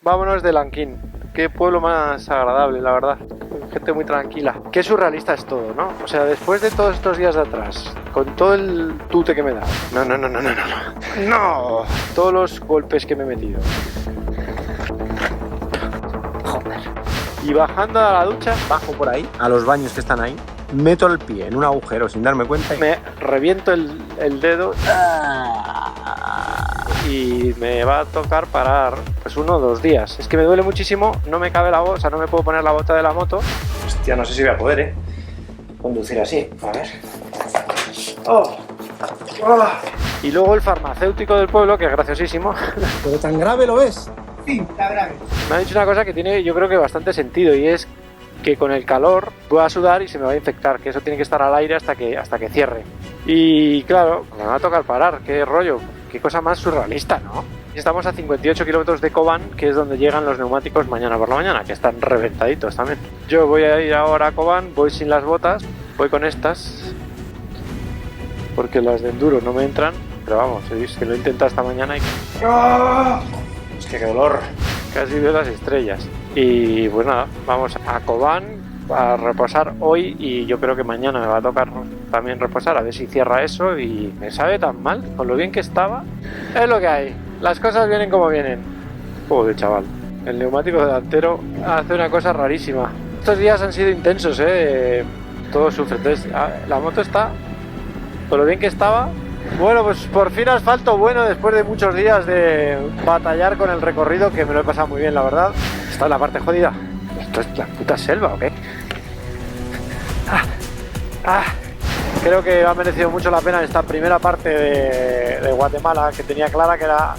Vámonos de Lanquín. Qué pueblo más agradable, la verdad. Gente muy tranquila. Qué surrealista es todo, ¿no? O sea, después de todos estos días de atrás, con todo el tute que me da. No. Todos los golpes que me he metido. Joder. Y bajando a la ducha, bajo por ahí, a los baños que están ahí, meto el pie en un agujero sin darme cuenta y me reviento el dedo. Y me va a tocar parar pues 1 o 2 días. Es que me duele muchísimo, no me cabe la bota, o sea, no me puedo poner la bota de la moto. Hostia, no sé si voy a poder, conducir así. A ver. Y luego el farmacéutico del pueblo, que es graciosísimo. ¿Pero tan grave lo ves? Sí, está grave. Me ha dicho una cosa que tiene, yo creo que bastante sentido, y es que con el calor voy a sudar y se me va a infectar, que eso tiene que estar al aire hasta que cierre. Y claro, me va a tocar parar, qué rollo. Qué cosa más surrealista, ¿no? Estamos a 58 kilómetros de Cobán, que es donde llegan los neumáticos mañana por la mañana, que están reventaditos también. Yo voy a ir ahora a Cobán, voy sin las botas, voy con estas, porque las de enduro no me entran, pero vamos, es que lo he intentado esta mañana y... ¡Oh! Es que qué dolor, casi veo las estrellas. Y pues nada, vamos a Cobán a reposar hoy y yo creo que mañana me va a tocar también reposar, a ver si cierra eso. Y me sabe tan mal, con lo bien que estaba. Es lo que hay, las cosas vienen como vienen. Joder, chaval, el neumático delantero hace una cosa rarísima. Estos días han sido intensos, todo sufre. Entonces la moto está con lo bien que estaba. Bueno, pues por fin asfalto bueno después de muchos días de batallar con el recorrido, que me lo he pasado muy bien, la verdad. Esta es la parte jodida. ¿Esto es la puta selva o qué? Creo que ha merecido mucho la pena esta primera parte de Guatemala, que tenía clara que era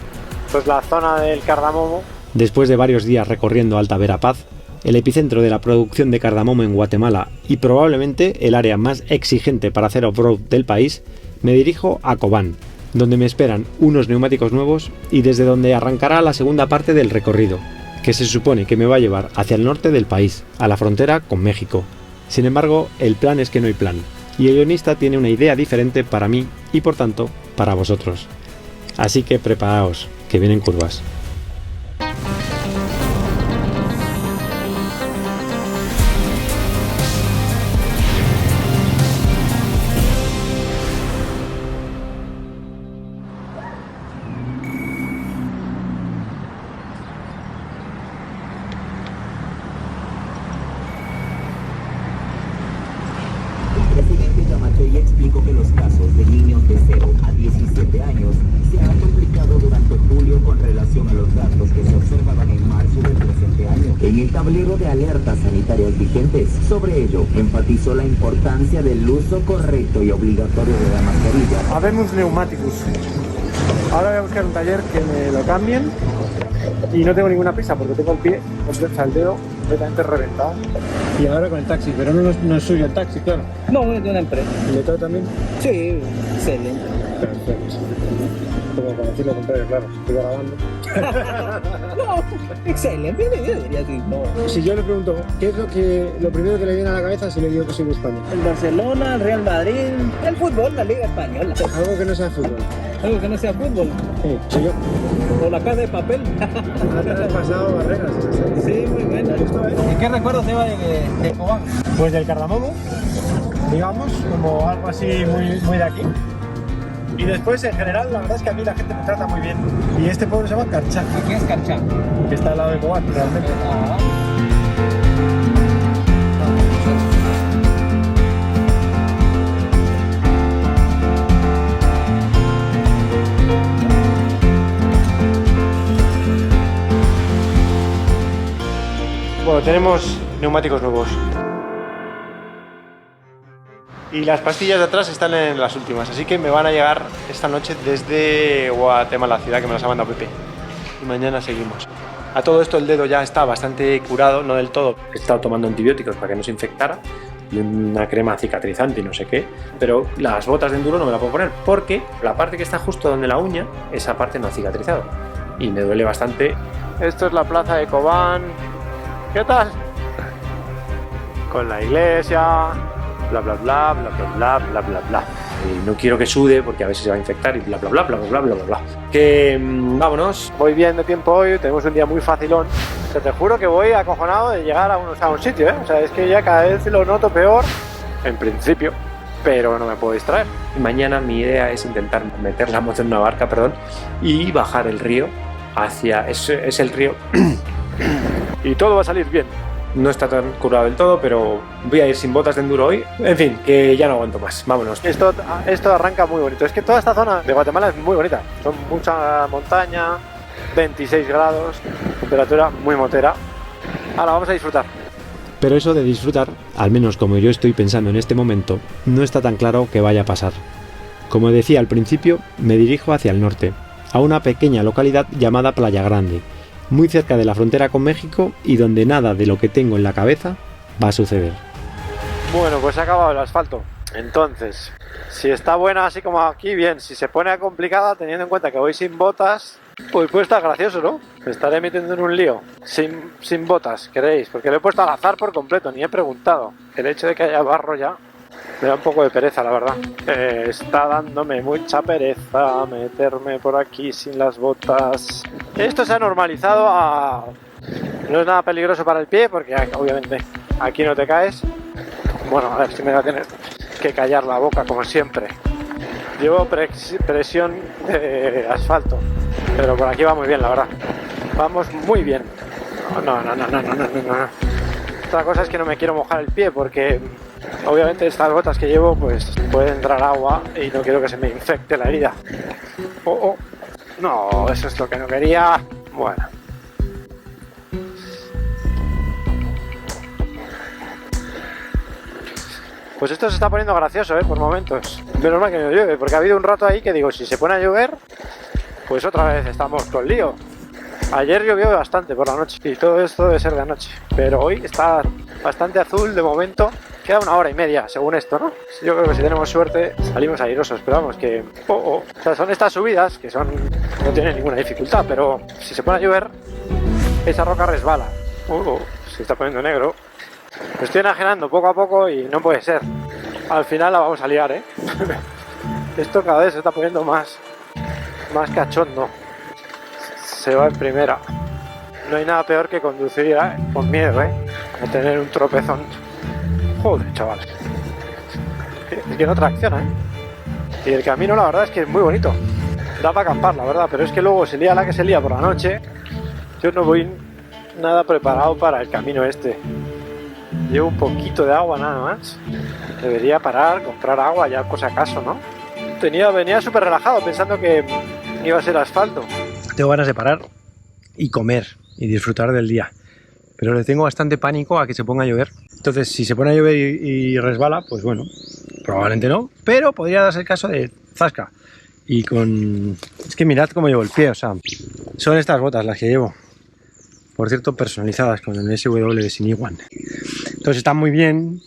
pues la zona del cardamomo. Después de varios días recorriendo Alta Verapaz, el epicentro de la producción de cardamomo en Guatemala y probablemente el área más exigente para hacer off-road del país, me dirijo a Cobán, donde me esperan unos neumáticos nuevos y desde donde arrancará la segunda parte del recorrido, que se supone que me va a llevar hacia el norte del país, a la frontera con México. Sin embargo, el plan es que no hay plan, y el guionista tiene una idea diferente para mí y por tanto, para vosotros. Así que preparaos, que vienen curvas. Y explicó que los casos de niños de 0 a 17 años se han duplicado durante julio con relación a los datos que se observaban en marzo del presente año. En el tablero de alertas sanitarias vigentes, sobre ello, enfatizó la importancia del uso correcto y obligatorio de la mascarilla. Habemos neumáticos. Ahora voy a buscar un taller que me lo cambien y no tengo ninguna prisa porque tengo el pie, o sea, el dedo completamente reventado. Y ahora con el taxi, pero no es suyo el taxi, claro. No, es de una empresa. ¿Y le toca también? Sí, excelente. Perfecto. Como para decir lo contrario, claro, estoy grabando. No, excelente, yo diría así, no. Si yo le pregunto, ¿qué es lo primero que le viene a la cabeza si le digo que soy de España? El Barcelona, el Real Madrid, el fútbol, la Liga Española. Algo que no sea fútbol. Algo que no sea fútbol. Sí, soy yo. O la casa de papel. Has pasado barreras. Sí, muy bien. ¿Y qué recuerdos lleva de Cobán? Pues del cardamomo, digamos, como algo así muy de aquí. Y después, en general, la verdad es que a mí la gente me trata muy bien. Y este pueblo se llama Carchá. ¿Y qué es Carchá? Que está al lado de Cobán, realmente. Bueno, tenemos neumáticos nuevos. Y las pastillas de atrás están en las últimas, así que me van a llegar esta noche desde Guatemala, ciudad que me las ha mandado Pepe. Y mañana seguimos. A todo esto el dedo ya está bastante curado, no del todo. He estado tomando antibióticos para que no se infectara y una crema cicatrizante y no sé qué. Pero las botas de enduro no me las puedo poner porque la parte que está justo donde la uña, esa parte no ha cicatrizado. Y me duele bastante. Esto es la plaza de Cobán. ¿Qué tal? Con la iglesia, bla bla bla, bla bla bla, bla bla bla. y no quiero que sude porque a veces se va a infectar y bla bla bla bla bla bla bla bla. Que vámonos. Voy bien de tiempo hoy, tenemos un día muy facilón. O sea, te juro que voy acojonado de llegar a un sitio, ¿eh? O sea, es que ya cada vez lo noto peor, en principio, pero no me puedo distraer. Mañana mi idea es intentar meter la moto en una barca, y bajar el río hacia... es el río... Y todo va a salir bien. No está tan curado del todo, pero voy a ir sin botas de enduro hoy. En fin, que ya no aguanto más. Vámonos. Esto arranca muy bonito. Es que toda esta zona de Guatemala es muy bonita. Son mucha montaña, 26 grados, temperatura muy motera. Ahora vamos a disfrutar. Pero eso de disfrutar, al menos como yo estoy pensando en este momento, no está tan claro que vaya a pasar. Como decía al principio, me dirijo hacia el norte, a una pequeña localidad llamada Playa Grande, muy cerca de la frontera con México y donde nada de lo que tengo en la cabeza va a suceder. Bueno, pues se ha acabado el asfalto. Entonces, si está buena así como aquí, bien. Si se pone complicada, teniendo en cuenta que voy sin botas, pues puede estar gracioso, ¿no? Me estaré metiendo en un lío sin botas, ¿queréis? Porque lo he puesto al azar por completo, ni he preguntado. El hecho de que haya barro ya me da un poco de pereza, la verdad. Está dándome mucha pereza meterme por aquí sin las botas. Esto se ha normalizado a... No es nada peligroso para el pie porque obviamente aquí no te caes. Bueno, a ver si me voy a tener que callar la boca como siempre. Llevo presión de asfalto, pero por aquí va muy bien, la verdad. Vamos muy bien. No. Otra cosa es que no me quiero mojar el pie porque obviamente estas botas que llevo pues puede entrar agua y no quiero que se me infecte la herida. Oh. No, eso es lo que no quería. Bueno. Pues esto se está poniendo gracioso, por momentos. Menos mal que no llueve, porque ha habido un rato ahí que digo, si se pone a llover, pues otra vez estamos con lío. Ayer llovió bastante por la noche y todo esto debe ser de noche, pero hoy está bastante azul de momento. Queda 1 hora y media, según esto, ¿no? Yo creo que si tenemos suerte salimos airosos, pero vamos, que... O sea, son estas subidas que no tienen ninguna dificultad, pero si se pone a llover, esa roca resbala. Se está poniendo negro. Me estoy enajenando poco a poco y no puede ser. Al final la vamos a liar, ¿eh? Esto cada vez se está poniendo más cachondo. Se va en primera. No hay nada peor que conducir con miedo, a tener un tropezón. Joder, chavales. Es que no tracciona, Y el camino la verdad es que es muy bonito. Da para acampar, la verdad, pero es que luego se lía la que se lía por la noche. Yo no voy nada preparado para el camino este. Llevo un poquito de agua nada más. Debería parar, comprar agua ya por si acaso, ¿no? Venía súper relajado pensando que iba a ser asfalto. Tengo ganas de parar y comer y disfrutar del día. Pero le tengo bastante pánico a que se ponga a llover. Entonces, si se pone a llover y resbala, pues bueno, probablemente no. Pero podría darse el caso de zasca. Y con... Es que mirad cómo llevo el pie, o sea, son estas botas las que llevo. Por cierto, personalizadas con el SW de Siniwan. Entonces están muy bien,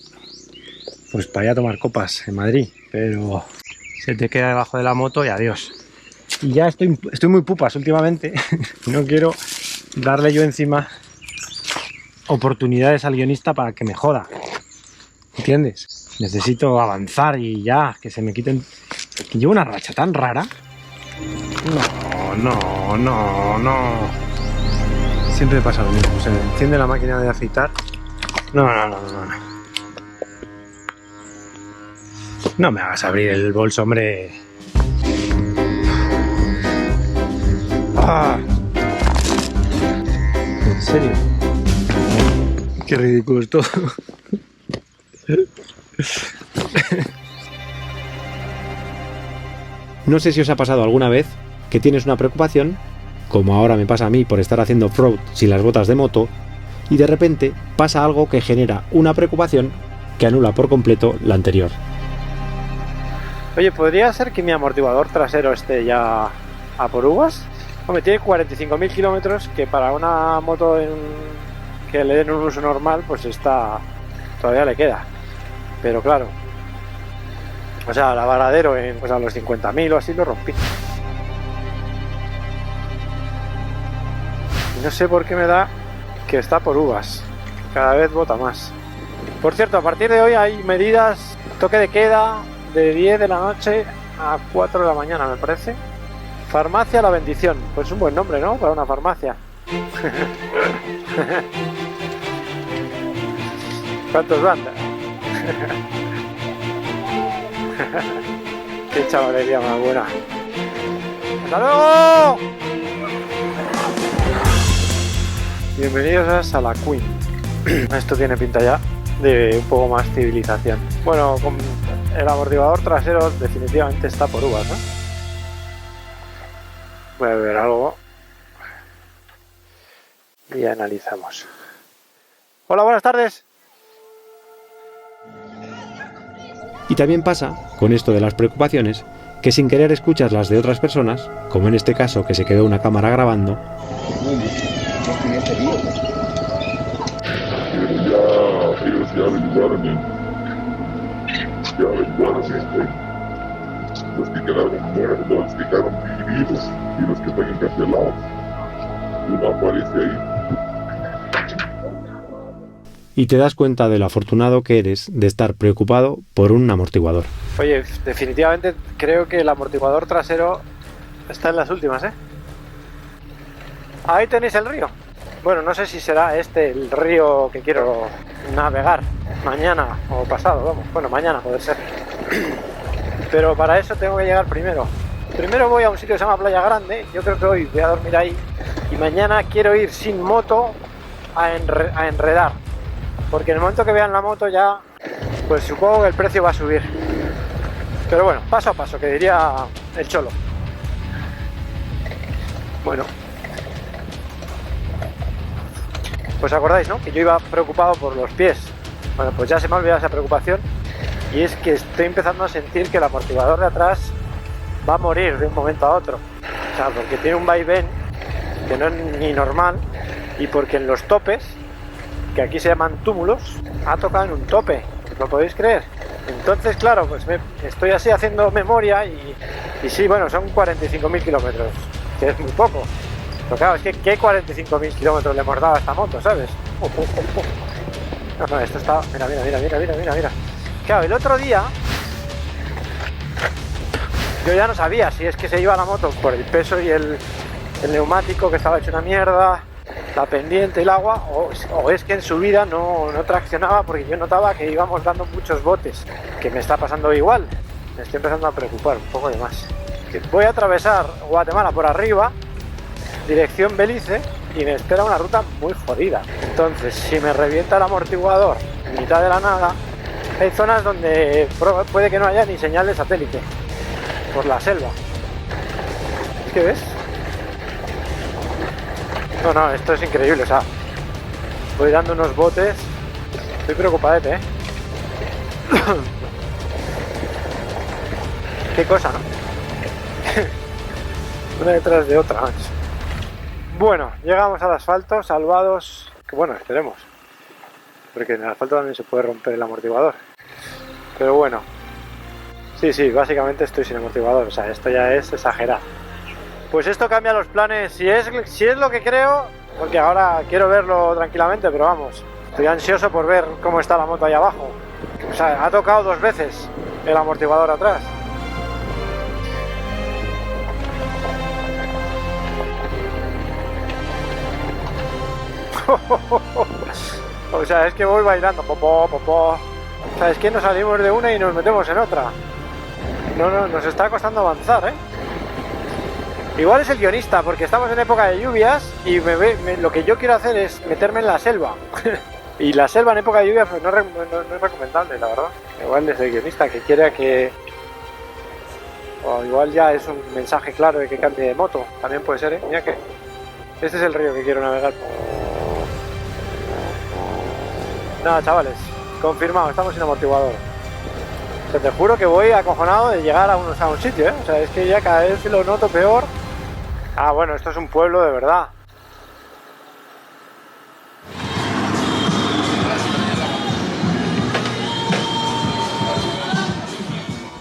pues para ir a tomar copas en Madrid, pero se te queda debajo de la moto y adiós. Y ya estoy muy pupas últimamente, no quiero darle yo encima oportunidades al guionista para que me joda, ¿entiendes? Necesito avanzar y ya, que se me quiten... Que llevo una racha tan rara. No. Siempre pasa lo mismo, se enciende la máquina de afeitar. No. No me hagas abrir el bolso, hombre. ¿En serio? Qué ridículo es todo. No sé si os ha pasado alguna vez que tienes una preocupación, como ahora me pasa a mí por estar haciendo off-road sin las botas de moto, y de repente pasa algo que genera una preocupación que anula por completo la anterior. Oye, ¿podría ser que mi amortiguador trasero esté ya a por uvas? Hombre, tiene 45.000 kilómetros, que para una moto que le den un uso normal, pues todavía le queda. Pero claro, o sea, la Varadero pues a los 50.000 o así lo rompí. Y no sé por qué me da que está por uvas. Cada vez bota más. Por cierto, a partir de hoy hay medidas, toque de queda, de 10 de la noche a 4 de la mañana, me parece. Farmacia La Bendición. Pues un buen nombre, ¿no? Para una farmacia. ¿Cuántos van? Qué chavalería más buena. ¡Hasta luego! Bienvenidos a la Queen. Esto tiene pinta ya de un poco más civilización. Bueno, con el amortiguador trasero definitivamente está por uvas, ¿no? Voy a ver algo y analizamos. Hola, buenas tardes. Y también pasa, con esto de las preocupaciones, que sin querer escuchas las de otras personas, como en este caso que se quedó una cámara grabando, ellos ya averiguaron los que quedaron muertos, los que quedaron vivos y los que están encarcelados. Uno aparece ahí. y te das cuenta de lo afortunado que eres de estar preocupado por un amortiguador. Oye, definitivamente creo que el amortiguador trasero está en las últimas, ¿eh? Ahí tenéis el río. Bueno, no sé si será este el río que quiero navegar mañana o pasado, vamos. Bueno, mañana puede ser. Pero para eso tengo que llegar primero. Primero voy a un sitio que se llama Playa Grande. Yo creo que hoy voy a dormir ahí. Y mañana quiero ir sin moto a enredar. Porque en el momento que vean la moto ya, pues supongo que el precio va a subir. Pero bueno, paso a paso, que diría el Cholo. Bueno. Pues acordáis, ¿no? Que yo iba preocupado por los pies. Bueno, pues ya se me ha olvidado esa preocupación. Y es que estoy empezando a sentir que el amortiguador de atrás va a morir de un momento a otro. O sea, porque tiene un vaivén que no es ni normal. Y porque en los topes, que aquí se llaman túmulos, ha tocado en un tope. ¿Lo podéis creer? Entonces, claro, pues estoy así haciendo memoria y sí, bueno, son 45.000 kilómetros, que es muy poco. Pero claro, es que ¿qué 45.000 kilómetros le hemos dado a esta moto, sabes? No, esto está... Mira. Claro, el otro día yo ya no sabía si es que se iba la moto por el peso y el neumático que estaba hecho una mierda, la pendiente, el agua, o es que en subida no traccionaba, porque yo notaba que íbamos dando muchos botes, que me está pasando igual. Me estoy empezando a preocupar un poco de más. Que voy a atravesar Guatemala por arriba, dirección Belice, y me espera una ruta muy jodida. Entonces, si me revienta el amortiguador en mitad de la nada, hay zonas donde puede que no haya ni señal de satélite por la selva. ¿Es que ves? No, esto es increíble, o sea, voy dando unos botes, estoy preocupadete, ¿eh? Qué cosa, ¿no? Una detrás de otra, macho. Bueno, llegamos al asfalto, salvados, que bueno, esperemos, porque en el asfalto también se puede romper el amortiguador, pero bueno, sí, básicamente estoy sin amortiguador, o sea, esto ya es exagerado. Pues esto cambia los planes, si es lo que creo, porque ahora quiero verlo tranquilamente, pero vamos, estoy ansioso por ver cómo está la moto ahí abajo. O sea, ha tocado 2 veces el amortiguador atrás. O sea, es que voy bailando, popó. O sea, es que nos salimos de una y nos metemos en otra. No, nos está costando avanzar, ¿eh? Igual es el guionista, porque estamos en época de lluvias y lo que yo quiero hacer es meterme en la selva. Y la selva en época de lluvia pues no es recomendable, la verdad. Igual es el guionista que quiere que... O igual ya es un mensaje claro de que cambie de moto. También puede ser, ¿eh? Mira que... Este es el río que quiero navegar. Nada, chavales. Confirmado, estamos sin amortiguador. O sea, te juro que voy acojonado de llegar a un sitio, ¿eh? O sea, es que ya cada vez lo noto peor. Ah, bueno, esto es un pueblo de verdad.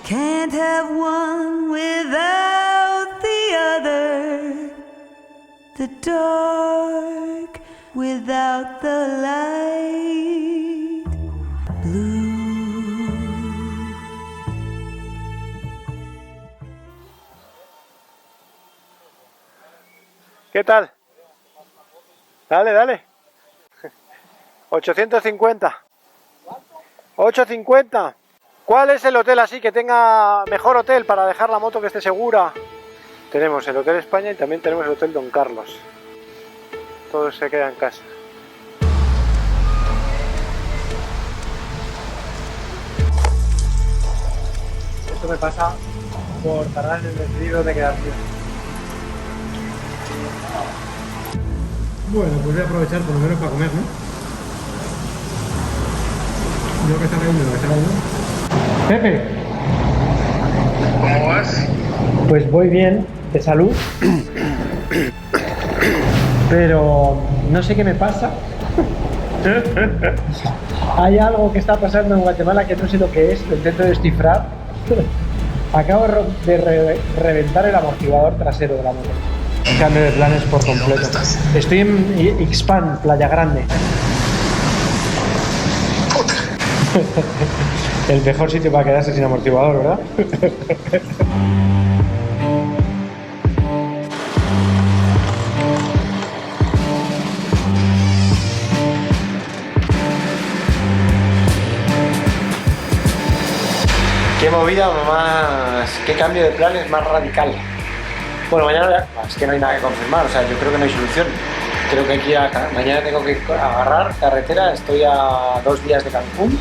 Can't have one without the other. The dark without the light. Blue ¿Qué tal? Dale. 850. 850. ¿Cuál es el hotel así que tenga mejor hotel para dejar la moto que esté segura? Tenemos el Hotel España y también tenemos el Hotel Don Carlos. Todo se queda en casa. Esto me pasa por tardar en el decidido de quedarme. Bueno, pues voy a aprovechar por lo menos para comer, ¿no? Yo que estaba ahí, me lo estaba viendo. Pepe. ¿Cómo vas? Pues voy bien, de salud. Pero no sé qué me pasa. Hay algo que está pasando en Guatemala que no sé lo que es, lo intento descifrar. Acabo de reventar el amortiguador trasero de la moto. Cambio de planes por completo. Estoy en Ixpan, Playa Grande. El mejor sitio para quedarse sin amortiguador, ¿verdad? Qué movida más... Qué cambio de planes más radical. Bueno, mañana es que no hay nada que confirmar, o sea, yo creo que no hay solución. Creo que aquí mañana tengo que agarrar carretera, estoy a 2 días de Cancún.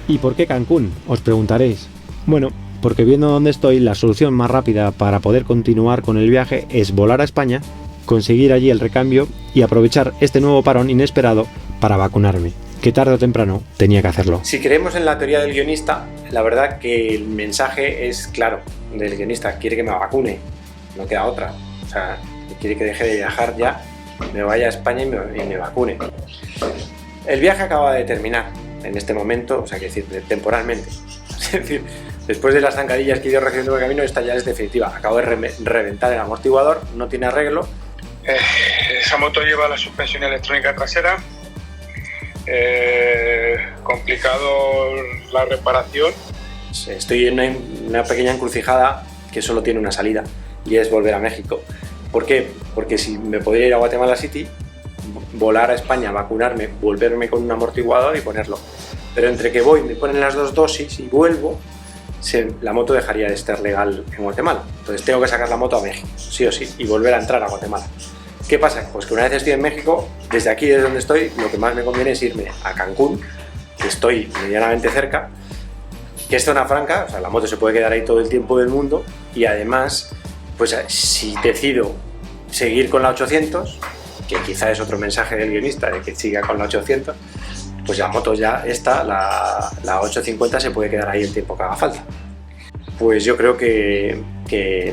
¿Y por qué Cancún? Os preguntaréis. Bueno, porque viendo dónde estoy, la solución más rápida para poder continuar con el viaje es volar a España, conseguir allí el recambio y aprovechar este nuevo parón inesperado para vacunarme, que tarde o temprano tenía que hacerlo. Si creemos en la teoría del guionista, la verdad que el mensaje es claro del guionista, quiere que me vacune, no queda otra. O sea, quiere que deje de viajar ya, me vaya a España y me vacune. El viaje acaba de terminar en este momento, o sea, que decir, temporalmente. Es decir, después de las zancadillas que he ido recibiendo en el camino, esta ya es definitiva. Acabo de reventar el amortiguador, no tiene arreglo. Esa moto lleva la suspensión electrónica trasera. Complicado la reparación. Estoy en una pequeña encrucijada que solo tiene una salida y es volver a México. ¿Por qué? Porque si me podría ir a Guatemala City, volar a España, vacunarme, volverme con un amortiguador y ponerlo. Pero entre que voy, me ponen las 2 dosis y vuelvo, la moto dejaría de estar legal en Guatemala. Entonces tengo que sacar la moto a México, sí o sí, y volver a entrar a Guatemala. ¿Qué pasa? Pues que una vez estoy en México, desde aquí, desde donde estoy, lo que más me conviene es irme a Cancún, que estoy medianamente cerca, que es zona franca, o sea, la moto se puede quedar ahí todo el tiempo del mundo, y además, pues si decido seguir con la 800, que quizá es otro mensaje del guionista de que siga con la 800, pues la moto ya esta, la 850, se puede quedar ahí el tiempo que haga falta. Pues yo creo que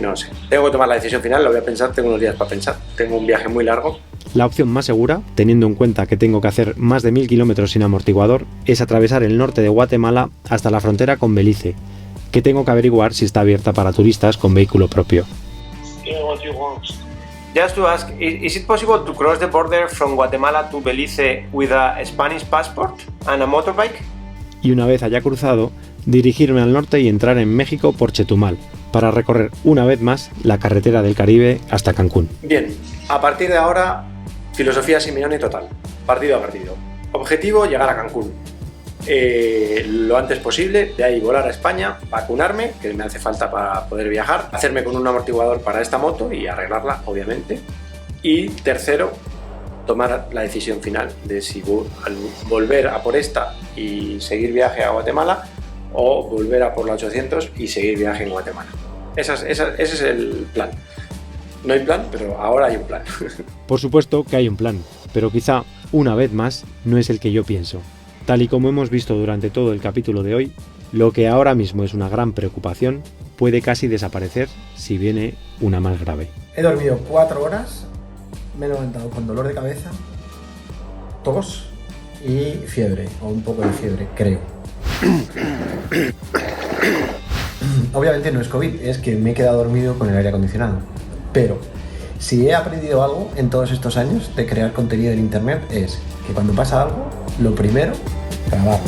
no sé, tengo que tomar la decisión final, lo voy a pensar, tengo unos días para pensar, tengo un viaje muy largo. La opción más segura, teniendo en cuenta que tengo que hacer más de 1000 kilómetros sin amortiguador, es atravesar el norte de Guatemala hasta la frontera con Belice, que tengo que averiguar si está abierta para turistas con vehículo propio. Just to ask, is it possible to cross the border from Guatemala to Belize with a Spanish passport and a motorbike? Y una vez haya cruzado, dirigirme al norte y entrar en México por Chetumal, para recorrer una vez más la carretera del Caribe hasta Cancún. Bien, a partir de ahora, filosofía Simeone total, partido a partido. Objetivo, llegar a Cancún. Lo antes posible, de ahí volar a España, vacunarme, que me hace falta para poder viajar, hacerme con un amortiguador para esta moto y arreglarla, obviamente. Y tercero, tomar la decisión final de si volver a por esta y seguir viaje a Guatemala o volver a por la 800 y seguir viaje en Guatemala. Ese es el plan. No hay plan, pero ahora hay un plan. Por supuesto que hay un plan, pero quizá, una vez más, no es el que yo pienso. Tal y como hemos visto durante todo el capítulo de hoy, lo que ahora mismo es una gran preocupación puede casi desaparecer si viene una más grave. He dormido 4 horas, me he levantado con dolor de cabeza, tos y fiebre, o un poco de fiebre, creo. Obviamente no es COVID, es que me he quedado dormido con el aire acondicionado. Pero si he aprendido algo en todos estos años de crear contenido en internet es que cuando pasa algo, lo primero, grabar.